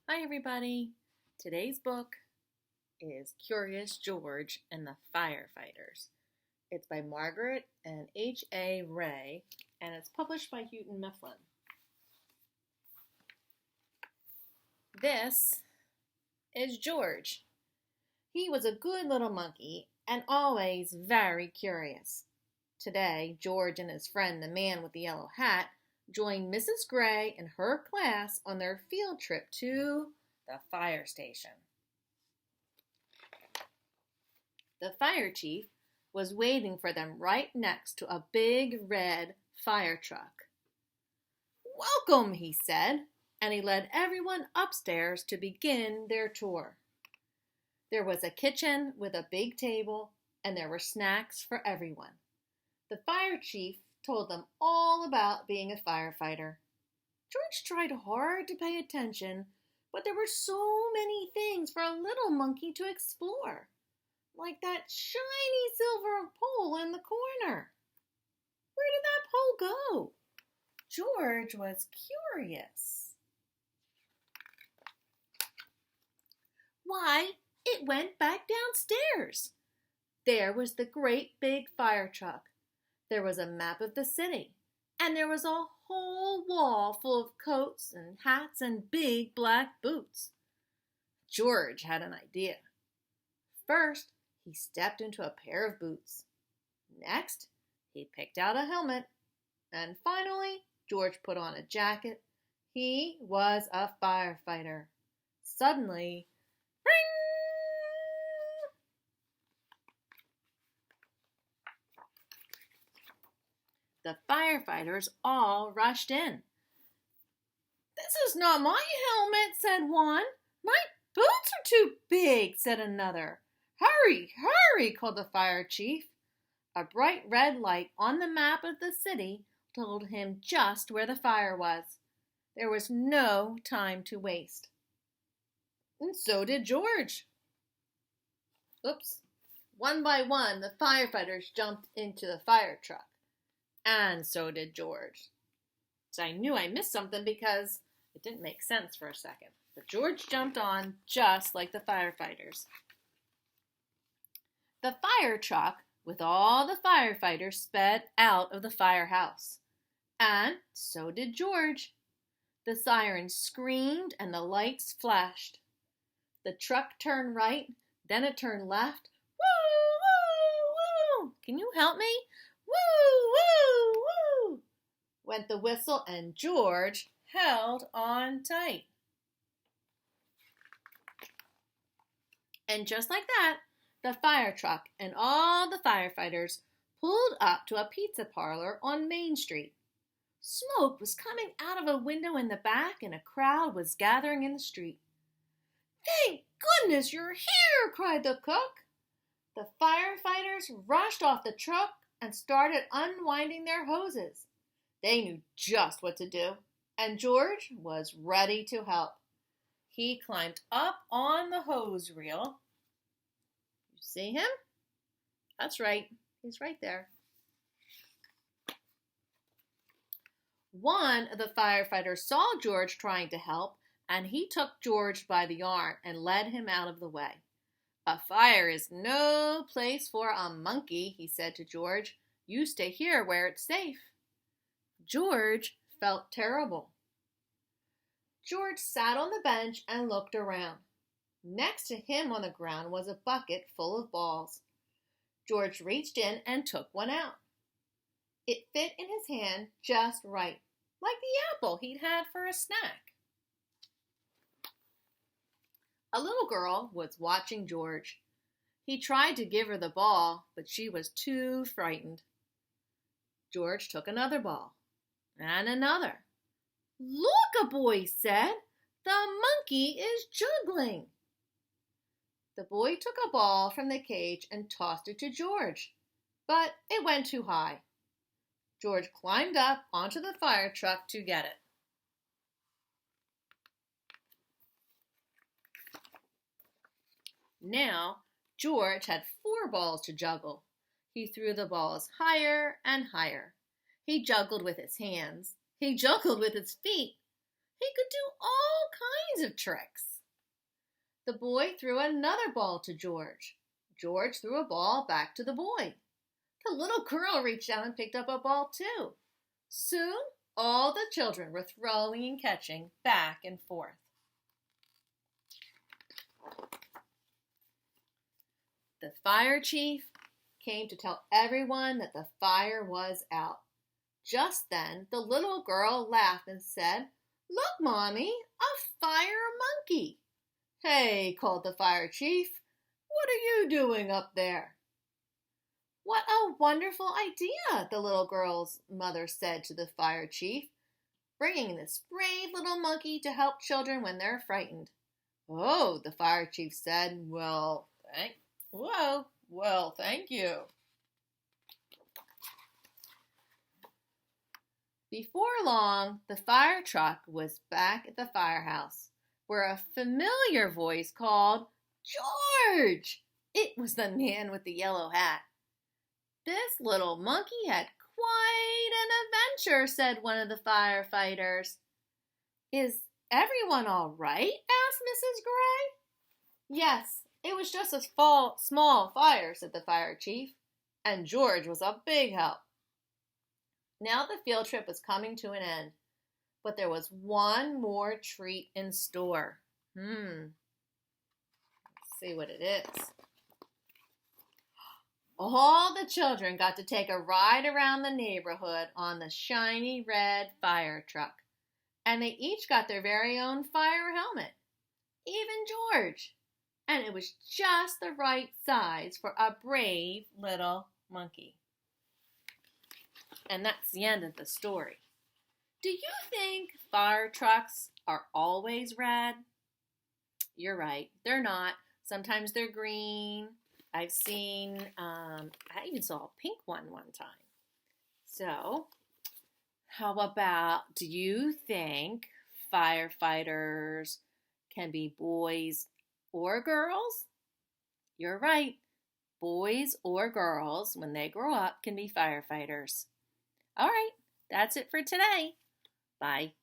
Hi everybody! Today's book is Curious George and the Firefighters. It's by Margret and H.A. and it's published by Houghton Mifflin. This is George. He was a good little monkey and always very curious. Today, George and his friend, the man with the yellow hat, joined Mrs. Gray and her class on their field trip to the fire station. The fire chief was waiting for them right next to a big red fire truck. "Welcome," he said, and he led everyone upstairs to begin their tour. There was a kitchen with a big table, and there were snacks for everyone. The fire chief told them all about being a firefighter. George tried hard to pay attention, but there were so many things for a little monkey to explore, like that shiny silver pole in the corner. Where did that pole go? George was curious. Why, it went back downstairs. There was the great big fire truck. There was a map of the city, and there was a whole wall full of coats and hats and big black boots. George had an idea. First, he stepped into a pair of boots. Next, he picked out a helmet. And finally, George put on a jacket. He was a firefighter. Suddenly, ring! The firefighters all rushed in. "This is not my helmet," said one. "My boots are too big," said another. "Hurry, hurry," called the fire chief. A bright red light on the map of the city told him just where the fire was. There was no time to waste. And so did George. One by one, the firefighters jumped into the fire truck. And so did George. So I knew I missed something because it didn't make sense for a second. But George jumped on just like the firefighters. The fire truck with all the firefighters sped out of the firehouse. And so did George. The sirens screamed and the lights flashed. The truck turned right, then it turned left. Woo, woo, woo! Can you help me? Woo, woo, woo! Went the whistle, and George held on tight. And just like that, the fire truck and all the firefighters pulled up to a pizza parlor on Main Street. Smoke was coming out of a window in the back, and a crowd was gathering in the street. "Thank goodness you're here!" cried the cook. The firefighters rushed off the truck and started unwinding their hoses. They knew just what to do, and George was ready to help. He climbed up on the hose reel. You see him? That's right, he's right there. One of the firefighters saw George trying to help, and he took George by the arm and led him out of the way. "A fire is no place for a monkey," he said to George. "You stay here where it's safe." George felt terrible. George sat on the bench and looked around. Next to him on the ground was a bucket full of balls. George reached in and took one out. It fit in his hand just right, like the apple he'd had for a snack. A little girl was watching George. He tried to give her the ball, but she was too frightened. George took another ball, and another. "Look," a boy said, "the monkey is juggling." The boy took a ball from the cage and tossed it to George, but it went too high. George climbed up onto the fire truck to get it. Now, George had 4 balls to juggle. He threw the balls higher and higher. He juggled with his hands. He juggled with his feet. He could do all kinds of tricks. The boy threw another ball to George. George threw a ball back to the boy. The little girl reached out and picked up a ball too. Soon, all the children were throwing and catching back and forth. The fire chief came to tell everyone that the fire was out. Just then, the little girl laughed and said, "Look, Mommy, a fire monkey." "Hey," called the fire chief, "what are you doing up there?" "What a wonderful idea," the little girl's mother said to the fire chief, "bringing this brave little monkey to help children when they're frightened." "Oh," the fire chief said, well, thank you. Before long, the fire truck was back at the firehouse, where a familiar voice called, "George!" It was the man with the yellow hat. "This little monkey had quite an adventure," said one of the firefighters. "Is everyone all right?" asked Mrs. Gray. "Yes, it was just a small fire," said the fire chief, "and George was a big help." Now the field trip was coming to an end, but there was one more treat in store. Let's see what it is. All the children got to take a ride around the neighborhood on the shiny red fire truck, and they each got their very own fire helmet, even George, and it was just the right size for a brave little monkey. And that's the end of the story. Do you think fire trucks are always red? You're right, they're not. Sometimes they're green. I've seen, I even saw a pink one time. So, how about, do you think firefighters can be boys or girls? You're right. Boys or girls, when they grow up, can be firefighters. All right, that's it for today. Bye.